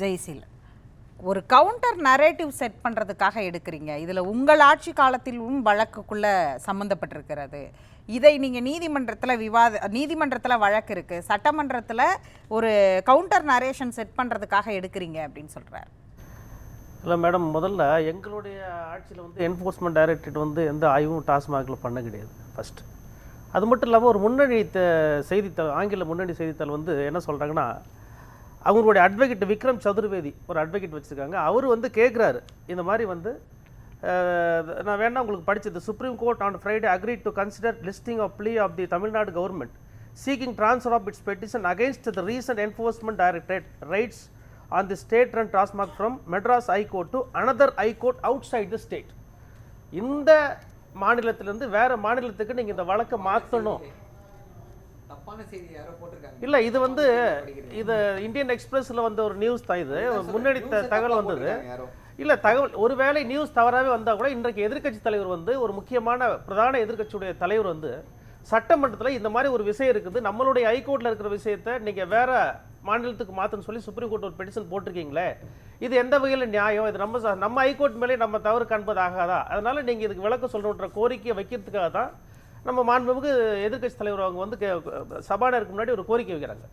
ஜெய்சில், ஒரு counter narrative set பண்ணுறதுக்காக எடுக்கிறீங்க. இதில் உங்கள் ஆட்சி காலத்திலும் வழக்குக்குள்ள சம்மந்தப்பட்டிருக்கிறது. இதை நீங்கள் நீதிமன்றத்தில் வழக்கு இருக்குது, சட்டமன்றத்தில் ஒரு கவுண்டர் நரேஷன் செட் பண்ணுறதுக்காக எடுக்கிறீங்க அப்படின்னு சொல்கிறார். இல்லை மேடம், முதல்ல எங்களுடைய ஆட்சியில் வந்து என்ஃபோர்ஸ்மெண்ட் டைரக்டரேட் வந்து எந்த ஆய்வும் டாஸ்மாகில் பண்ண கிடையாது ஃபஸ்ட்டு. அது மட்டும் இல்லாமல் ஒரு முன்னணி செய்தித்தாள், ஆங்கில முன்னணி செய்தித்தாள் வந்து என்ன சொல்கிறாங்கன்னா, அவங்களுடைய அட்வொகேட் விக்ரம் சதுர்வேதி ஒரு அட்வொகேட் வச்சுருக்காங்க. அவர் வந்து கேட்குறாரு, இந்த மாதிரி வந்து நான் வேணா உங்களுக்கு படித்தது, supreme court on Friday agreed to consider listing of plea of the Tamil Nadu government seeking transfer of its petition against the recent enforcement directorate raids on the state run TASMAC from Madras High Court to another High Court outside the state. இந்த மாநிலத்திலிருந்து வேற மாநிலத்துக்கு நீங்க இந்த வழக்கை மாற்றணும். இல்ல, இது வந்து இது இந்தியன் எக்ஸ்பிரஸ்ல வந்த ஒரு நியூஸ் தான். இது முன்னாடி தகவல் வந்தது இல்ல. தகவல் ஒருவேளை நியூஸ் தவறாவே வந்தா கூட இன்றைக்கு எதிர்க்கட்சி தலைவர் வந்து ஒரு முக்கியமான பிரதான எதிர்க்கட்சியுடைய தலைவர் வந்து சட்டமன்றத்தில் இந்த மாதிரி ஒரு விஷயம் இருக்குது, நம்மளுடைய ஹைகோர்ட்ல இருக்கிற விஷயத்தை நீங்க வேற மாநிலத்துக்கு மாற்றணும்னு சொல்லி சுப்ரீம் கோர்ட் ஒரு பெட்டிஷன் போட்டிருக்கீங்களே, இது எந்த வகையில் நியாயம்? இது நம்ம ஹைகோர்ட் மேலே நம்ம தவறு காண்பது ஆகாதா? அதனால நீங்கள் இதுக்கு விளக்கம் சொல்லணுன்ற கோரிக்கையை வைக்கிறதுக்காக தான் நம்ம மாண்புமிகு எதிர்க்கட்சி தலைவர் அவங்க வந்து சபாநாயகருக்கு முன்னாடி ஒரு கோரிக்கை வைக்கிறாங்க.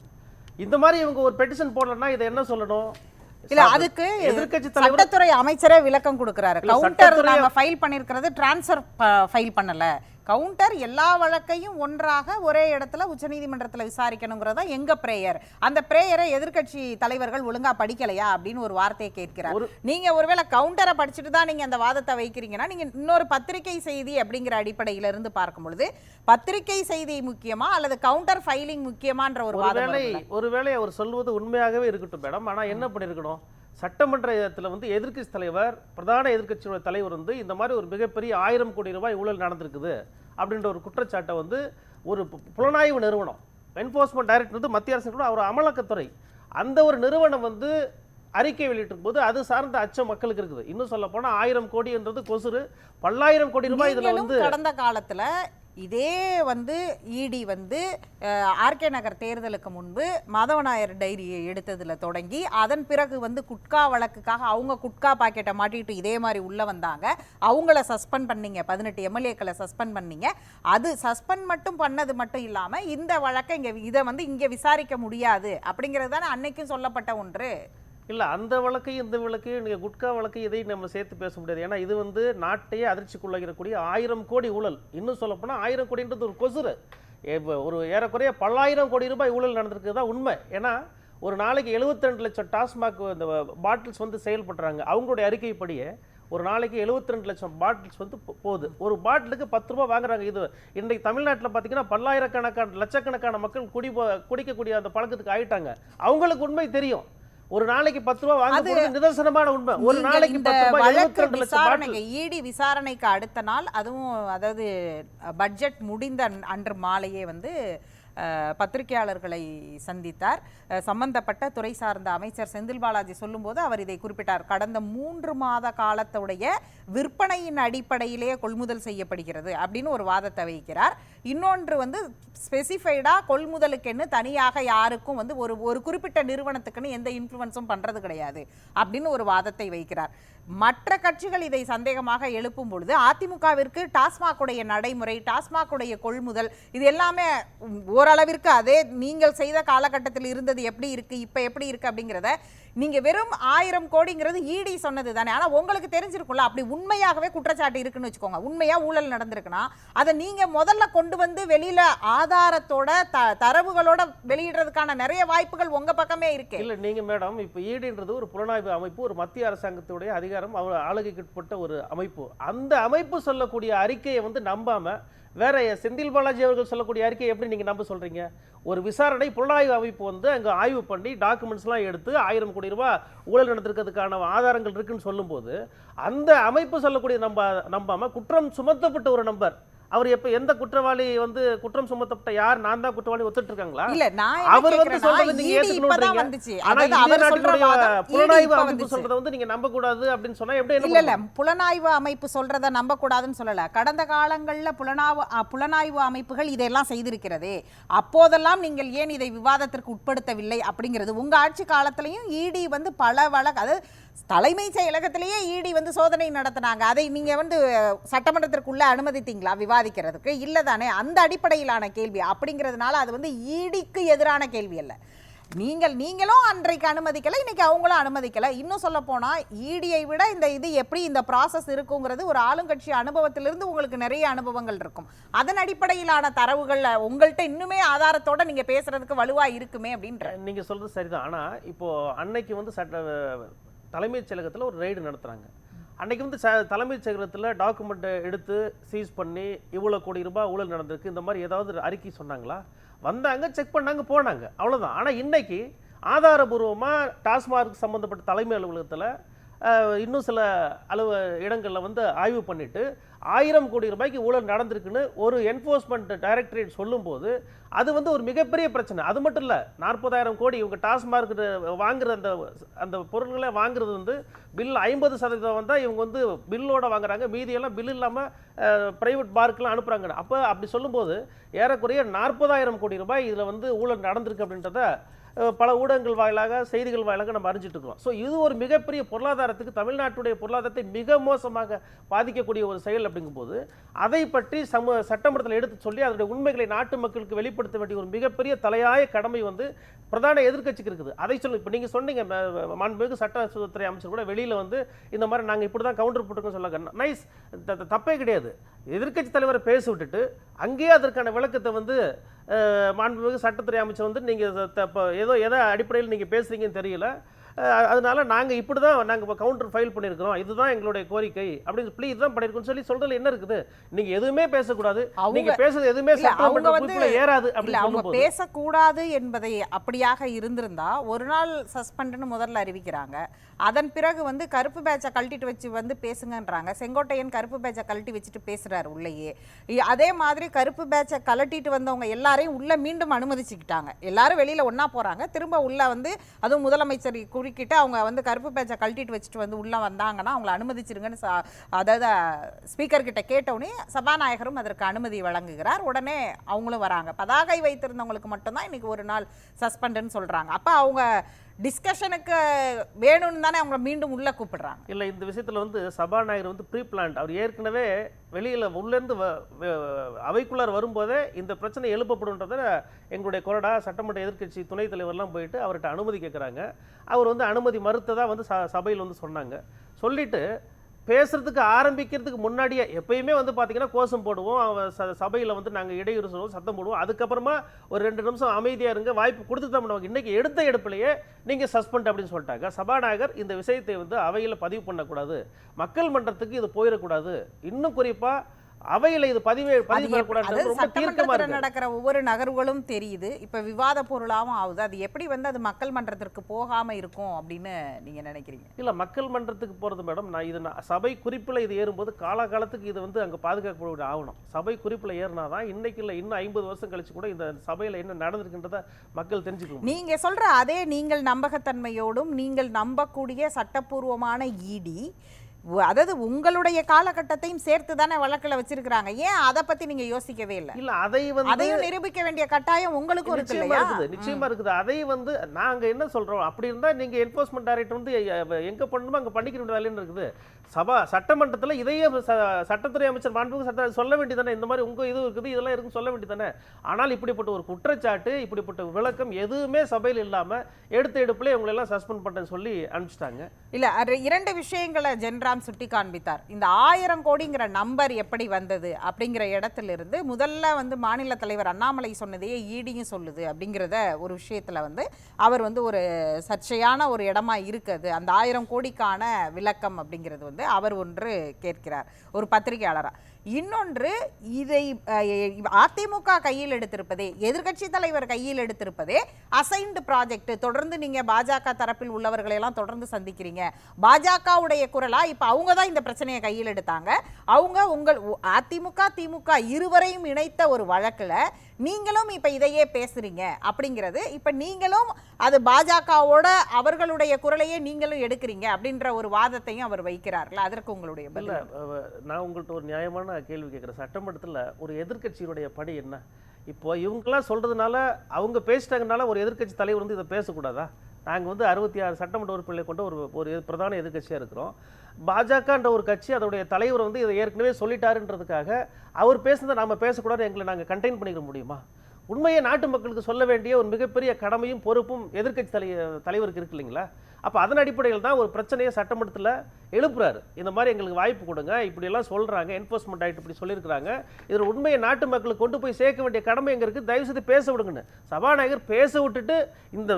இந்த மாதிரி இவங்க ஒரு பெட்டிஷன் போடலன்னா இதை என்ன சொல்லணும்? இல்ல, அதுக்கு எதிர்க்கட்சி சட்டத்துறை அமைச்சரே விளக்கம் கொடுக்கிறாரு. கவுண்டர் நாங்க ஃபைல் பண்ணிருக்கிறது ட்ரான்ஸ்ஃபர் ஃபைல் பண்ணல, கவுண்டர் எல்லா வழக்கையும் ஒன்றாக ஒரே இடத்துல உச்சநீதிமன்றத்தில் விசாரிக்கணுங்கிறதா எங்க பிரேயர். அந்த பிரேயரை எதிர்க்கட்சி தலைவர்கள் ஒழுங்கா படிக்கலையா அப்படின்னு ஒரு வார்த்தையை கேட்கிறார். நீங்க ஒருவேளை கவுண்டரை படிச்சுட்டு தான் நீங்க அந்த வாதத்தை வைக்கிறீங்கன்னா, நீங்க இன்னொரு பத்திரிகை செய்தி அப்படிங்கிற அடிப்படையில இருந்து பார்க்கும் பொழுது பத்திரிகை செய்தி முக்கியமா அல்லது கவுண்டர் ஃபைலிங் முக்கியமான்ற ஒரு வாதம். ஒருவேளை அவர் சொல்வது உண்மையாகவே இருக்கட்டும் மேடம், ஆனா என்ன பண்ணிருக்கணும், சட்டமன்றத்தில் வந்து எதிர்க்கட்சி தலைவர், பிரதான எதிர்க்கட்சியோட தலைவர் வந்து இந்த மாதிரி ஒரு மிகப்பெரிய 1000 கோடி ரூபாய் ஊழல் நடந்திருக்குது அப்படின்ற ஒரு குற்றச்சாட்டை வந்து ஒரு புலனாய்வு நிறுவனம், என்ஃபோர்ஸ்மெண்ட் டைரக்டர் வந்து மத்திய அரசு கூட ஒரு அமலாக்கத்துறை, அந்த ஒரு நிறுவனம் வந்து அறிக்கை வெளியிட்டிருக்கும் போது அது சார்ந்த அச்சம் மக்களுக்கு இருக்குது. இன்னும் சொல்ல போனா 1000 கோடின்றது கொசுறு, பல்லாயிரம் கோடி ரூபாய் இதுல வந்து கடந்த காலத்துல இதே வந்து இடி வந்து ஆர்கே நகர் தேர்தலுக்கு முன்பு மாதவநாயர் டைரியை எடுத்ததுல தொடங்கி அதன் பிறகு வந்து குட்கா வழக்குக்காக அவங்க குட்கா பாக்கெட்டை மாட்டிட்டு இதே மாதிரி உள்ள வந்தாங்க. அவங்கள சஸ்பெண்ட் பண்ணீங்க, 18 எம்எல்ஏக்களை சஸ்பெண்ட் பண்ணீங்க. அது சஸ்பெண்ட் மட்டும் பண்ணது மட்டும் இல்லாம இந்த வழக்கை இதை வந்து இங்க விசாரிக்க முடியாது அப்படிங்கிறது தானே அன்னைக்கும் சொல்லப்பட்ட ஒன்று. இல்லை, அந்த வழக்கையும் இந்த வழக்கையும் நீங்கள் குட்கா வழக்கை இதையும் நம்ம சேர்த்து பேச முடியாது. ஏன்னா இது வந்து நாட்டையே அதிர்ச்சிக்குள்ளாகிறக்கூடிய 1000 கோடி ஊழல். இன்னும் சொல்லப்போனால் 1000 கோடின்றது ஒரு கொசுறு. ஒரு ஏறக்குறைய பல்லாயிரம் கோடி ரூபாய் ஊழல் நடந்திருக்கு தான் உண்மை. ஏன்னா ஒரு நாளைக்கு 72 லட்சம் டாஸ்மாக் இந்த பாட்டில்ஸ் வந்து செயல்படுறாங்க. அவங்களுடைய அறிக்கைப்படியே ஒரு நாளைக்கு 72 லட்சம் பாட்டில்ஸ் வந்து போகுது. ஒரு பாட்டிலுக்கு 10 ரூபாய் வாங்குறாங்க. இது இன்றைக்கு தமிழ்நாட்டில் பார்த்தீங்கன்னா பல்லாயிரக்கணக்கான லட்சக்கணக்கான மக்கள் குடிக்கக்கூடிய அந்த பழக்கத்துக்கு ஆயிட்டாங்க. அவங்களுக்கு உண்மை தெரியும். ஒரு நாளைக்கு 10 ரூபாய் வாங்குறது நிதர்சனமான உண்மை. ஒரு நாளைக்கு 10 ரூபாய் 72 லட்சம் பாட்டில். ஈடி விசாரணைக்கு அடுத்த நாள், அதுவும் அதாவது பட்ஜெட் முடிந்த அன்று மாலையே வந்து பத்திரிகையாளர்களை சந்தித்தார். சம்பந்தப்பட்ட துறை சார்ந்த அமைச்சர் செந்தில் பாலாஜி சொல்லும்போது அவர் இதை குறிப்பிட்டார். கடந்த 3 மாத காலத்துடைய விற்பனையின் அடிப்படையிலேயே கொள்முதல் செய்யப்படுகிறது அப்படின்னு ஒரு வாதத்தை வைக்கிறார். இன்னொன்று வந்து ஸ்பெசிஃபைடா கொள்முதலுக்குன்னு தனியாக யாருக்கும் வந்து ஒரு குறிப்பிட்ட நிறுவனத்துக்குன்னு எந்த இன்ஃப்ளூயன்ஸும் பண்றது கிடையாது அப்படின்னு ஒரு வாதத்தை வைக்கிறார். மற்ற கட்சிகள் இதை சந்தேகமாக எழுப்பும் பொழுது அதிமுகவிற்கு டாஸ்மாகுடைய நடைமுறை, டாஸ்மாகுடைய கொள்முதல் இது எல்லாமே ஓரளவிற்கு அதே நீங்கள் செய்த காலகட்டத்தில் இருந்தது எப்படி இருக்கு, இப்ப எப்படி இருக்கு அப்படிங்கிறத நீங்க வெறும் 1000 கோடிங்கிறது ஈடி சொன்னது தானே. ஆனா உங்களுக்கு தெரிஞ்சிருக்கும்ல, அப்படி உண்மையாகவே குற்றச்சாட்டு இருக்குன்னு வச்சுக்கோங்க, உண்மையா ஊழல் நடந்திருக்குன்னா அதை நீங்க முதல்ல கொண்டு வந்து வெளியில ஆதாரத்தோட தரவுகளோட வெளியிடுறதுக்கான நிறைய வாய்ப்புகள் உங்க பக்கமே இருக்கு. இல்ல நீங்க மேடம், இப்ப ஈடின்றது ஒரு புலனாய்வு அமைப்பு, ஒரு மத்திய அரசாங்கத்துடைய அதிகாரம், ஆளுகைக்குட்பட்ட ஒரு அமைப்பு. அந்த அமைப்பு சொல்லக்கூடிய அறிக்கையை வந்து நம்பாம வேற செந்தில் பாலாஜி அவர்கள் சொல்லக்கூடிய அறிக்கையை எப்படி நீங்க நம்ப சொல்றீங்க? ஒரு விசாரணை புலனாய்வு அமைப்பு வந்து அங்க ஆய்வு பண்ணி டாக்குமெண்ட்ஸ்லாம் எடுத்து 1000 கோடி ரூபாய் ஊழல் நடந்திருக்கிறதுக்கான ஆதாரங்கள் இருக்குன்னு சொல்லும்போது அந்த அமைப்பு சொல்லக்கூடிய நம்பாம குற்றம் சுமத்தப்பட்ட ஒரு நபர் அவர் எப்ப எந்த குற்றவாளி வந்து குற்றம் சுமத்தப்பட்ட யார் நான் தான் குற்றவாளி ஒத்துட்டு இருக்காங்களா? இல்ல நான் அவர் வந்து சொல்றது நீங்க ஏத்துக்கணும்ன்றீங்க. ஆனா இந்திய நாட்டினுடைய புலனாய்வு அமைப்பு சொல்றத வந்து நீங்க நம்ப கூடாது அப்படின்னு சொன்னா எப்படி என்ன இல்ல புலனாய்வு அமைப்பு சொல்றத நம்ப கூடாதுன்னு சொல்லல. கடந்த காலங்கள்ல புலனாய்வு அமைப்புகள் இதெல்லாம் செய்திருக்கிறதே, அப்போதெல்லாம் நீங்கள் ஏன் இதை விவாதத்திற்கு உட்படுத்தவில்லை அப்படிங்கிறது. உங்க ஆட்சி காலத்திலையும் இடி வந்து பல வழக்கு, அதாவது தலைமைச் செயலகத்திலேயே இடி வந்து சோதனை நடத்தினாங்க. அதை நீங்க வந்து சட்டமன்றத்திற்குள்ள அனுமதித்தீங்களா விவாதிக்கிறதுக்கு? இல்ல தானே. அந்த அடிப்படையிலான கேள்வி அப்படிங்கிறதுனால அது வந்து இடிக்கு எதிரான கேள்வி அல்ல. நீங்களும் அன்றைக்கு அனுமதிக்கல, இன்னைக்கு அவங்களும் அனுமதிக்கல. இன்னும் சொல்ல போனா இடியை விட இது எப்படி இந்த ப்ராசஸ் இருக்குங்கிறது ஒரு ஆளுங்கட்சி அனுபவத்திலிருந்து உங்களுக்கு நிறைய அனுபவங்கள் இருக்கும். அதன் அடிப்படையிலான தரவுகள் உங்கள்கிட்ட இன்னுமே ஆதாரத்தோட நீங்க பேசுறதுக்கு வலுவா இருக்குமே அப்படின்ற. நீங்க சொல்றது சரிதான். ஆனா இப்போ அன்னைக்கு வந்து தலைமைச் செயலகத்தில் ஒரு ரெய்டு நடத்துகிறாங்க. அன்றைக்கி வந்து தலைமைச் செயலகத்தில் டாக்குமெண்ட்டை எடுத்து சீஸ் பண்ணி இவ்வளோ கோடி ரூபாய் ஊழல் நடந்திருக்கு இந்த மாதிரி ஏதாவது அறிக்கை சொன்னாங்களா? வந்தாங்க, செக் பண்ணாங்க, போனாங்க, அவ்வளோதான். ஆனால் இன்னைக்கு ஆதாரபூர்வமாக டாஸ்மார்க் சம்மந்தப்பட்ட தலைமை அலுவலகத்தில் இன்னும் சில இடங்களில் வந்து ஆய்வு பண்ணிட்டு 1000 கோடி ரூபாய்க்கு ஊழல் நடந்திருக்குன்னு ஒரு என்ஃபோர்ஸ்மெண்ட் டைரக்டரேட் சொல்லும்போது அது வந்து ஒரு மிகப்பெரிய பிரச்சனை. அது மட்டும் இல்லை, 40,000 கோடி இவங்க டாஸ்மார்க் வாங்குற அந்த பொருட்களை வாங்குறது வந்து பில் 50% வந்தால் இவங்க வந்து பில்லோட வாங்குறாங்க, மீதியெல்லாம் பில் இல்லாமல் ப்ரைவேட் பார்க்கெலாம் அனுப்புகிறாங்க. அப்போ அப்படி சொல்லும்போது ஏறக்குறைய 40,000 கோடி ரூபாய் இதில் வந்து ஊழல் நடந்திருக்கு அப்படின்றத பல ஊடகங்கள் வாயிலாக செய்திகள் வாயிலாக நம்ம அறிஞ்சிட்டு இருக்கோம். ஸோ இது ஒரு மிகப்பெரிய பொருளாதாரத்துக்கு, தமிழ்நாட்டுடைய பொருளாதாரத்தை மிக மோசமாக பாதிக்கக்கூடிய ஒரு செயல் அப்படிங்கும்போது அதை பற்றி சட்டமன்றத்தில் எடுத்து சொல்லி அதனுடைய உண்மைகளை நாட்டு மக்களுக்கு வெளிப்படுத்த வேண்டிய ஒரு மிகப்பெரிய தலையாய கடமை வந்து பிரதான எதிர்க்கட்சிக்கு இருக்குது. அதை சொல்லி இப்போ நீங்கள் சொன்னீங்க, மாண்புமிகு சட்டத்துறை அமைச்சர் கூட வெளியில் வந்து இந்த மாதிரி நாங்கள் இப்படி தான் கவுண்டர் போட்டுருக்கோம் சொல்லாங்க. நைஸ், தப்பே கிடையாது. எதிர்க்கட்சி தலைவரை பேச விட்டுட்டு அங்கேயே அதற்கான விளக்கத்தை வந்து மாண்புமிகு சட்டத்துறை அமைச்சர் வந்து நீங்கள் ஏதோ எதை அடிப்படையில் நீங்கள் பேசுகிறீங்கன்னு தெரியல, அதனால நாங்கள் இப்படி தான் நாங்கள் கவுண்டர் ஃபைல் பண்ணியிருக்கிறோம், இதுதான் எங்களுடைய கோரிக்கை அப்படின்னு சொல்லி இதுதான் பண்ணியிருக்கோம்னு சொல்லி சொல்றதுல என்ன இருக்குது? நீங்கள் எதுவுமே பேசக்கூடாது, நீங்கள் பேசுறது எதுவுமே சட்டமன்றத்தில் ஏறாது அப்படின்னு அவங்க பேசக்கூடாது என்பதை அப்படியாக இருந்திருந்தா ஒரு நாள் சஸ்பெண்ட்னு முதல்ல அறிவிக்கிறாங்க. அதன் பிறகு வந்து கருப்பு பேட்சை கழட்டிட்டு வச்சு வந்து பேசுங்கன்றாங்க. செங்கோட்டையன் கருப்பு பேட்சை கழட்டி வச்சுட்டு பேசுறாரு உள்ளேயே. அதே மாதிரி கருப்பு பேட்சை கழட்டிட்டு வந்தவங்க எல்லாரையும் உள்ள மீண்டும் அனுமதிச்சுக்கிட்டாங்க. எல்லாரும் வெளியில ஒன்னா போறாங்க, திரும்ப உள்ள வந்து அதுவும் முதலமைச்சர் குறுக்கிட்டு அவங்க வந்து கருப்பு பேட்சை கழட்டிட்டு வச்சுட்டு வந்து உள்ள வந்தாங்கன்னா அவங்களை அனுமதிச்சிருங்கன்னு அதாவது ஸ்பீக்கர் கிட்ட கேட்டவுடனே சபாநாயகரும் அதற்கு அனுமதி வழங்குகிறார். உடனே அவங்களும் வராங்க. பதாகை வைத்திருந்தவங்களுக்கு மட்டும்தான் இன்னைக்கு ஒரு நாள் சஸ்பெண்டுன்னு சொல்றாங்க. அப்ப அவங்க டிஸ்கஷனுக்கு வேணும்னு தானே அவங்க மீண்டும் உள்ள கூப்பிடுறாங்க. இல்லை, இந்த விஷயத்தில் வந்து சபாநாயகர் வந்து ப்ரீ பிளான்ட், அவர் ஏற்கனவே வெளியில் உள்ளேருந்து அவைக்குள்ளார் வரும்போதே இந்த பிரச்சனை எழுப்பப்படுன்றத எங்களுடைய கொறடா சட்டமன்ற எதிர்க்கட்சி துணைத் தலைவர்லாம் போயிட்டு அவர்கிட்ட அனுமதி கேட்குறாங்க. அவர் வந்து அனுமதி மறுத்ததாக வந்து சபையில் வந்து சொன்னாங்க. சொல்லிட்டு பேசுறதுக்கு ஆரம்பிக்கிறதுக்கு முன்னாடியே எப்பயுமே வந்து பார்த்தீங்கன்னா கோஷம் போடுவோம், சபையில் வந்து நாங்கள் இடையூறு சொல்லுவோம், சத்தம் போடுவோம், அதுக்கப்புறமா ஒரு 2 நிமிஷம் அமைதியாக இருங்க, வாய்ப்பு கொடுத்து தான் பண்ணுவாங்க. இன்றைக்கி எடுத்த எடுப்பிலேயே நீங்கள் சஸ்பெண்ட் அப்படின்னு சொல்லிட்டாங்க. சபாநாயகர் இந்த விஷயத்தை வந்து அவையில் பதிவு பண்ணக்கூடாது, மக்கள் மன்றத்துக்கு இது போயிடக்கூடாது, இன்னும் குறிப்பாக அவையில் இது பதிவு பண்ணக்கூடாது. நடக்கிற ஒவ்வொரு நகர்வுகளும் தெரியுது, இப்ப விவாத பொருளாகவும் ஆகுது. அது எப்படி வந்து அது மக்கள் மன்றத்திற்கு போகாம இருக்கும் அப்படின்னு நீங்க நினைக்கிறீங்க? இல்ல, மக்கள் மன்றத்துக்கு போறது மேடம், சபை குறிப்பில் இது ஏறும்போது காலகாலத்துக்கு இது வந்து அங்க பாதுகாக்கப்பட ஆகணும். சபை குறிப்பில் ஏறினாதான் இன்னைக்கு இல்லை இன்னும் 50 வருஷம் கழிச்சு கூட இந்த சபையில என்ன நடந்திருக்குன்றத மக்கள் தெரிஞ்சுக்கணும். நீங்க சொல்ற அதே நீங்கள் நம்பகத்தன்மையோடும் நீங்கள் நம்பக்கூடிய சட்டப்பூர்வமான இடி, அதாவது உங்களுடைய காலகட்டத்தையும் சேர்த்து தானே வழக்குல வச்சிருக்காங்க. ஏன் அதை பத்தி நீங்க யோசிக்கவே இல்லை? இல்ல, அதையும் நிரூபிக்க வேண்டிய கட்டாயம் உங்களுக்கு இருக்கு. நிச்சயமா இருக்குது. அதை வந்து நாங்க என்ன சொல்றோம், அப்படி இருந்தா நீங்க என்ஃபோர்ஸ்மெண்ட் டைரக்டர் வந்து எங்க பண்ணணுமோ அங்க பண்ணிக்கிற வேண்டிய வேலைன்னு இருக்குது. சட்டமன்றத்தில் இதையே சட்டத்துறை அமைச்சர் மாண்புமிகு சொல்ல வேண்டியதானே, இந்த மாதிரி உங்க இது இருக்குது இதெல்லாம் இருக்குன்னு சொல்ல வேண்டியதானே. ஆனால் இப்படிப்பட்ட ஒரு குற்றச்சாட்டு, இப்படிப்பட்ட விளக்கம் எதுவுமே சபையில் இல்லாம எடுத்த எடுப்புல இவங்களை எல்லாம் சஸ்பெண்ட் பண்ண சொல்லி அனுப்பிச்சிட்டாங்க. இல்ல, 2 விஷயங்களை ஜென்ராம் சுட்டி காண்பித்தார். இந்த 1000 கோடிங்கிற நம்பர் எப்படி வந்தது அப்படிங்கிற இடத்துல இருந்து முதல்ல வந்து மாநில தலைவர் அண்ணாமலை சொன்னதையே ஈடியும் சொல்லுது அப்படிங்கிறத ஒரு விஷயத்துல வந்து அவர் வந்து ஒரு சர்ச்சையான ஒரு இடமா இருக்குது. அந்த 1000 கோடிக்கான விளக்கம் அப்படிங்கிறது வந்து அவர் ஒன்று கேட்கிறார் ஒரு பத்திரிகையாளரா. இன்னொன்று இதை அதிமுக கையில் எடுத்திருப்பதே, எதிர்க்கட்சி தலைவர் கையில் எடுத்திருப்பதே அசைன்டு ப்ராஜெக்ட். தொடர்ந்து நீங்க பாஜக தரப்பில் உள்ளவர்களை எல்லாம் தொடர்ந்து சந்திக்கிறீங்க. பாஜகவுடைய குரலா இப்ப அவங்க தான் இந்த பிரச்சனையை கையில் எடுத்தாங்க. அவங்க உங்கள் அதிமுக திமுக இருவரையும் இணைத்த ஒரு வழக்குல நீங்களும் இப்ப இதையே பேசுறீங்க அப்படிங்கிறது, இப்ப நீங்களும் அது பாஜகவோட அவர்களுடைய குரலையே நீங்களும் எடுக்கிறீங்க அப்படின்ற ஒரு வாதத்தையும் அவர் வைக்கிறார்கள். அதற்கு உங்களுடைய பதில்? நான் உங்கள்கிட்ட ஒரு நியாயமான கேள்வி கேட்குறேன். சட்டமன்றத்தில் ஒரு எதிர்க்கட்சியினுடைய படி என்ன? இப்போ இவங்கெல்லாம் சொல்றதுனால, அவங்க பேசிட்டாங்கனால ஒரு எதிர்க்கட்சி தலைவர் வந்து இதை பேசக்கூடாதா? நாங்கள் வந்து 66 சட்டமன்ற உறுப்பினர்களை கொண்ட ஒரு பிரதான எதிர்க்கட்சியாக இருக்கிறோம். பாஜகன்ற ஒரு கட்சி அதோடைய தலைவர் வந்து இதை ஏற்கனவே சொல்லிட்டாருன்றதுக்காக அவர் பேசுனதை நாம் பேசக்கூடாது, எங்களை நாங்கள் கண்டெயின் பண்ணிக்க முடியுமா? உண்மையை நாட்டு மக்களுக்கு சொல்ல வேண்டிய ஒரு மிகப்பெரிய கடமையும் பொறுப்பும் எதிர்க்கட்சி தலைவருக்கு இருக்கு இல்லைங்களா? அப்போ அதன் அடிப்படையில் தான் ஒரு பிரச்சனையை சட்டமன்றத்தில் எழுப்புறாரு. இந்த மாதிரி எங்களுக்கு வாய்ப்பு கொடுங்க, இப்படியெல்லாம் சொல்கிறாங்க, என்ஃபோர்ஸ்மெண்ட் ஆகிட்டு இப்படி சொல்லியிருக்கிறாங்க, இதில் உண்மையை நாட்டு மக்களுக்கு கொண்டு போய் சேர்க்க வேண்டிய கடமை எங்கே இருக்குது, தயவுசெய்து பேச விடுங்கன்னு சபாநாயகர் பேச விட்டுட்டு இந்த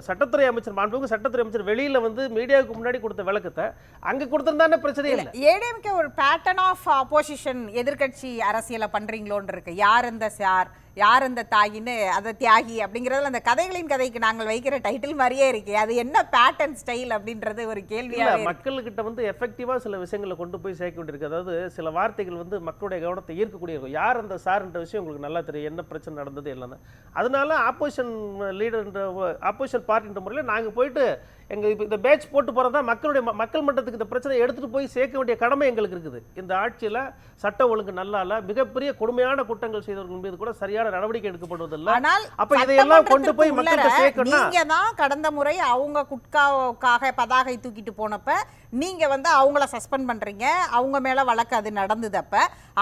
சட்டத்துறை அமைச்சர், மாண்புமிகு சட்டத்துறை அமைச்சர் வெளியில் வந்து மீடியாவுக்கு முன்னாடி கொடுத்த விளக்கத்தை அங்கே கொடுத்துருந்தானே பிரச்சனை இல்லை. ஏடிஎம்கே ஒரு பேட்டர்ன் ஆஃப் அப்போசிஷன் எதிர்க்கட்சி அரசியலை பண்றீங்களோன்னு இருக்கு. யார் இந்த சார், யார் இந்த தாயின்னு, அதை தியாகி அப்படிங்கிறதுல அந்த கதைகளின் கதைக்கு நாங்கள் வைக்கிற டைட்டில் மாதிரியே இருக்கு. அது என்ன பேட்டர்ன் ஸ்டைல் அப்படின்றது ஒரு கேள்வியா. மக்கள்கிட்ட வந்து எஃபெக்டிவாக சில விஷயங்களை கொண்டு போய் சேர்க்க வேண்டியிருக்கு. அதாவது சில வார்த்தைகள் வந்து மக்களுடைய கவனத்தை ஈர்க்கக்கூடிய இருக்கும். யார் அந்த சார்ன்ற விஷயம் உங்களுக்கு நல்லா தெரியும், என்ன பிரச்சனை நடந்தது எல்லாமே. அதனால ஆப்போசிஷன் லீடர்ன்ற ஆப்போசிஷன் பார்ட்டின்ற முறையில் நாங்கள் போயிட்டு எங்கள் இப்போ இந்த பேட்ச் போட்டு போகிறதா மக்கள் மன்றத்துக்கு இந்த பிரச்சனை எடுத்துகிட்டு போய் சேர்க்க வேண்டிய கடமை எங்களுக்கு இருக்குது. இந்த ஆட்சியில் சட்ட ஒழுங்கு நல்லா இல்லை, மிகப்பெரிய கொடுமையான குற்றங்கள் செய்தவர்கள் மீது கூட சரியான நடவடிக்கை எடுக்கப்படுவதில்லை. ஆனால் அப்ப இதையெல்லாம் கொண்டு போய் மக்கள்கிட்ட சேர்க்கணும். நீங்க தான் கடந்த முறை அவங்க குட்காவுக்காக பதாகை தூக்கிட்டு போனப்ப நீங்க வந்து அவங்கள சஸ்பெண்ட் பண்றீங்க, அவங்க மேல வழக்கு அது நடந்தது. அப்ப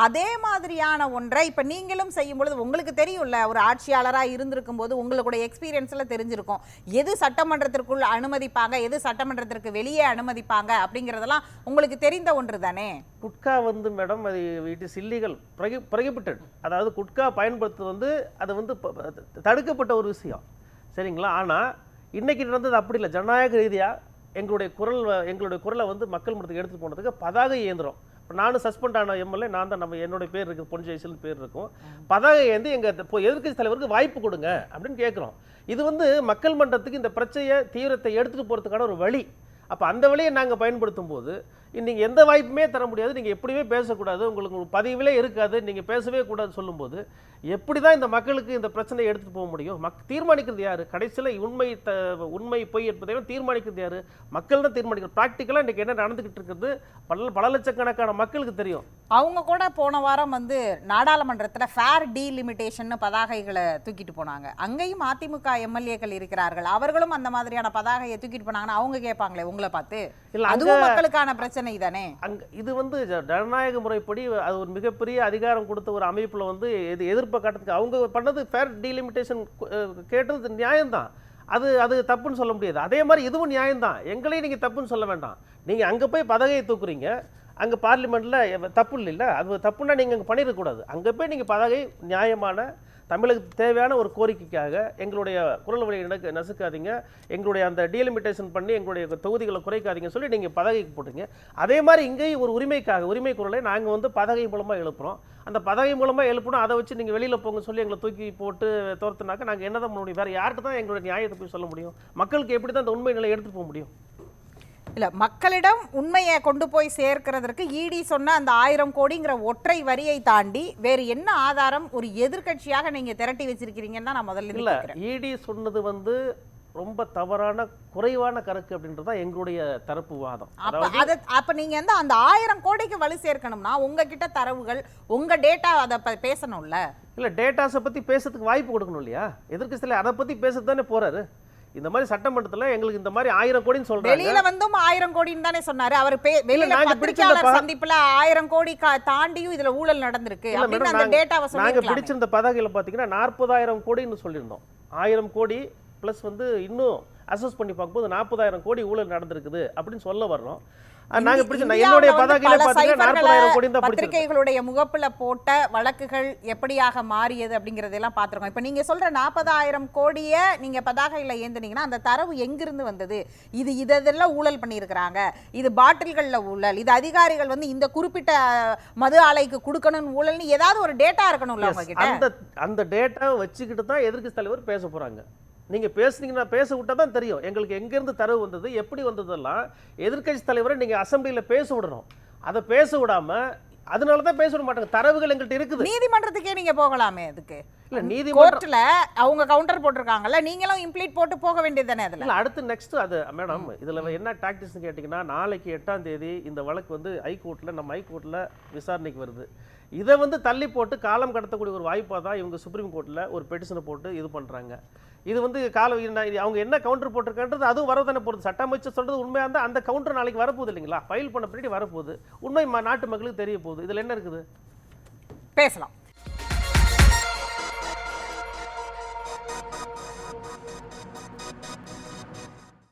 அதே மாதிரியான ஒன்றை இப்ப நீங்களும் செய்யும் பொழுது உங்களுக்கு தெரியும்ல, ஒரு ஆட்சியாளராக இருந்திருக்கும் போது உங்களுடைய எக்ஸ்பீரியன்ஸ்ல தெரிஞ்சிருக்கும் எது சட்டமன்றத்திற்குள் அனுமதிப்பாங்க, எது சட்டமன்றத்திற்கு வெளியே அனுமதிப்பாங்க அப்படிங்கறதெல்லாம் உங்களுக்கு தெரிந்த ஒன்று தானே. குட்கா வந்து மேடம் அது இட் இஸ் இல்லீகல், ப்ரொஹிபிட்டட். அதாவது குட்கா பயன்படுத்துவது வந்து அது வந்து தடுக்கப்பட்ட ஒரு விஷயம், சரிங்களா? ஆனால் இன்னைக்கு நடந்தது அப்படி இல்லை. ஜனநாயக ரீதியாக எங்களுடைய குரலை வந்து மக்கள் மன்றத்துக்கு எடுத்துகிட்டு போனதுக்கு பதாகை ஏந்திரம். இப்போ நானும் சஸ்பெண்ட் ஆன எம்எல்ஏ நான் தான், நம்ம என்னோட பேர் இருக்குது, பொன் ஜெயசீலன் பேர் இருக்கும். பதாகை ஏந்தி எங்கள் எதிர்க்கட்சி தலைவருக்கு வாய்ப்பு கொடுங்க அப்படின்னு கேட்குறோம். இது வந்து மக்கள் மன்றத்துக்கு இந்த பிரச்சனையை தீவிரத்தை எடுத்துகிட்டு போகிறதுக்கான ஒரு வழி. அப்போ அந்த வழியை நாங்கள் பயன்படுத்தும் போது நீங்கள் எந்த வாய்ப்புமே தர முடியாது, நீங்கள் எப்படியுமே பேசக்கூடாது, உங்களுக்கு பதிவிலே இருக்காது, நீங்கள் பேசவே கூடாது சொல்லும்போது எப்படி தான் இந்த மக்களுக்கு இந்த பிரச்சனையை எடுத்துகிட்டு போக முடியும்? தீர்மானிக்கிறது யார்? கடைசியில் உண்மை பொய் என்பதை தீர்மானிக்கிறது யார்? மக்கள் தான் தீர்மானிக்கிறது. ப்ராக்டிக்கலாக இன்றைக்கி என்ன நடந்துக்கிட்டு இருக்கிறது பல லட்சக்கணக்கான மக்களுக்கு தெரியும். அவங்க கூட போன வாரம் வந்து நாடாளுமன்றத்தில் ஃபேர் டீலிமிட்டேஷன் பதாகைகளை தூக்கிட்டு போனாங்க. அங்கேயும் அதிமுக எம்எல்ஏக்கள் இருக்கிறார்கள், அவர்களும் அந்த மாதிரியான பதாகையை தூக்கிட்டு போனாங்கன்னா அவங்க கேட்பாங்களே உங்களை பார்த்து, அதுவும் மக்களுக்கான பிரச்சனை தானே. இது வந்து ஜனநாயக முறைப்படி அது ஒரு மிகப்பெரிய அதிகாரம் கொடுத்த ஒரு அமைப்புல வந்து எதிர்ப்பு காட்டுறதுக்கு அவங்க பண்ணது ஃபேர் டீலிமிட்டேஷன் கேட்டது நியாயம்தான். அது தப்புன்னு சொல்ல முடியாது. அதே மாதிரி இதுவும் நியாயம்தான். எங்களையும் நீங்க தப்புன்னு சொல்ல வேண்டாம். நீங்க அங்க போய் பதவியை தூக்குறீங்க, அங்க பார்லிமெண்ட்ல தப்பு இல்லை, அது தப்புன்னா நீங்க அங்க பண்ணிடக்கூடாது. அங்க போய் நீங்க பதவி நியாயமான தமிழுக்கு தேவையான ஒரு கோரிக்கைக்காக எங்களுடைய குரல் வழியை நசுக்காதீங்க, எங்களுடைய அந்த டீலிமிட்டேஷன் பண்ணி எங்களுடைய தொகுதிகளை குறைக்காதீங்கன்னு சொல்லி நீங்கள் பதவிக்கு போட்டீங்க. அதே மாதிரி இங்கேயும் ஒரு உரிமை குரலை நாங்கள் வந்து பதவி மூலமாக எழுப்புகிறோம். அந்த பதவி மூலமாக எழுப்பணும், அதை வச்சு நீங்கள் வெளியில் போங்க சொல்லி எங்களை தூக்கி போட்டு தோர்த்துனாக்க நாங்கள் என்ன தான் பண்ண முடியும்? வேறு யார்கிட்ட தான் எங்களுடைய நியாயத்தை போய் சொல்ல முடியும்? மக்களுக்கு எப்படி தான் அந்த உண்மை நிலை எடுத்துகிட்டு போக முடியும்? இல்ல, மக்களிடம் உண்மையை கொண்டு போய் சேர்க்கிறதுக்கு இடி சொன்ன அந்த 1000 கோடிங்கிற ஒற்றை வரியை தாண்டி வேறு என்ன ஆதாரம் ஒரு எதிர்க்கட்சியாக நீங்க திரட்டி வச்சிருக்கீங்கன்னு தான் நான் முதல்ல இல்ல. இடி சொன்னது வந்து ரொம்ப தவறான குறைவான கணக்கு அப்படின்றது தான் எங்களுடைய தரப்பு வாதம். அப்ப நீங்க அந்த 1000 கோடிக்கு வலு சேர்க்கணும்னா உங்ககிட்ட தரவுகள், உங்க டேட்டா அதை பேசணும்ல. இல்ல, டேட்டாஸை பத்தி பேசுறதுக்கு வாய்ப்பு கொடுக்கணும் இல்லையா? எதிர்க்கட்சியில அதை பத்தி பேசுறது தானே போறாரு. இந்த மாதிரி சட்டமன்றத்துல எங்களுக்கு இந்த மாதிரி 1000 கோடின்னு சொல்றாங்க. வெளியில வந்தும் 1000 கோடின்னு தானே சொன்னாரு அவர். வெளியில பத்திரிக்கையாளர் சந்திப்புல 1000 கோடி தாண்டியும் இதுல ஊழல் நடந்திருக்கு அப்படின்னு அந்த டேட்டாவை சொல்லிருக்காங்க. நாங்க பிடிச்சிருந்த பதாகையில பாத்தீங்கன்னா 40000 கோடின்னு சொல்லியிருந்தோம். 1000 கோடி பிளஸ் வந்து இன்னும் அசஸ் பண்ணி பார்க்கும்போது 40000 கோடி ஊழல் நடந்திருக்குது அப்படின்னு சொல்ல வர்றோம். நாங்க பிடிச்ச இந்தியாவுல என்னுடைய வந்து பதாகையில பல பாத்தீங்கன்னா சைபர்களை 40,000 கோடி தான் பிடிச்சிருக்கு. பத்திரிகைகளுடைய முகப்புல போட்ட வழக்குகள் எப்படியாக மாறியது அப்படிங்கறதெல்லாம் பார்த்திருக்கோம். இப்ப நீங்க சொல்ற 40,000 கோடியை நீங்க பதாகையில ஏந்துனீங்கன்னா அந்த தரவு எங்கிருந்து வந்தது? இதெல்லாம் ஊழல் பண்ணியிருக்கிறாங்க, இது பாட்டில்கள்ல ஊழல், இது அதிகாரிகள் வந்து இந்த குறிப்பிட்ட மது ஆலைக்கு கொடுக்கணும்னு ஊழல்னு ஏதாவது ஒரு டேட்டா இருக்கணும்ல Yes, உங்ககிட்ட. அந்த டேட்டாவை வச்சுக்கிட்டு தான் எதிர்க்கட்சி தலைவர் பேச போறாங்க. நீங்க பேசுனீங்கன்னா பேச விட்டா தான் தெரியும் எங்களுக்கு எங்க இருந்து தரவு வந்தது, எப்படி வந்ததெல்லாம். எதிர்க்கட்சி தலைவரை நீங்க அசெம்பிளில பேச விடணும். அதை பேச விடாம அதனால தான் பேச விட மாட்டாங்க. தரவுகள் எங்கள்கிட்ட இருக்குது. நீதிமன்றத்துக்கே நீங்க போகலாமே அதுக்கு. இல்ல நீதிமன்றம் கோர்ட்ல அவங்க கவுண்டர் போட்டிருக்காங்கல்ல, நீங்களும் இம்ப்ளீட் போட்டு போக வேண்டியது தானே அதுல. இல்ல அடுத்து நெக்ஸ்ட் அது மேடம் இதுல என்ன டாக்டிக்ஸ்னு கேட்டிங்கன்னா, நாளைக்கு 8ஆம் தேதி இந்த வழக்கு வந்து ஹைகோர்ட்ல நம்ம ஹைகோர்ட்ல விசாரணைக்கு வருது. இதை வந்து தள்ளி போட்டு காலம் கடத்தக்கூடிய ஒரு வாய்ப்பாக தான் இவங்க சுப்ரீம் கோர்ட்டில் ஒரு பெட்டிஷனை போட்டு இது பண்ணுறாங்க. இது வந்து அவங்க என்ன கவுண்டர் போட்டிருக்கான்றது அதுவும் வரதானே போகிறது. சட்ட அமைச்சர் சொல்கிறது உண்மையாக இருந்தால் அந்த கவுண்டர் நாளைக்கு வரப்போகுது இல்லைங்களா, ஃபைல் பண்ண பின்னாடி வரப்போகுது. உண்மை நாட்டு மக்களுக்கு தெரிய போகுது. இதில் என்ன இருக்குது? பேசலாம்.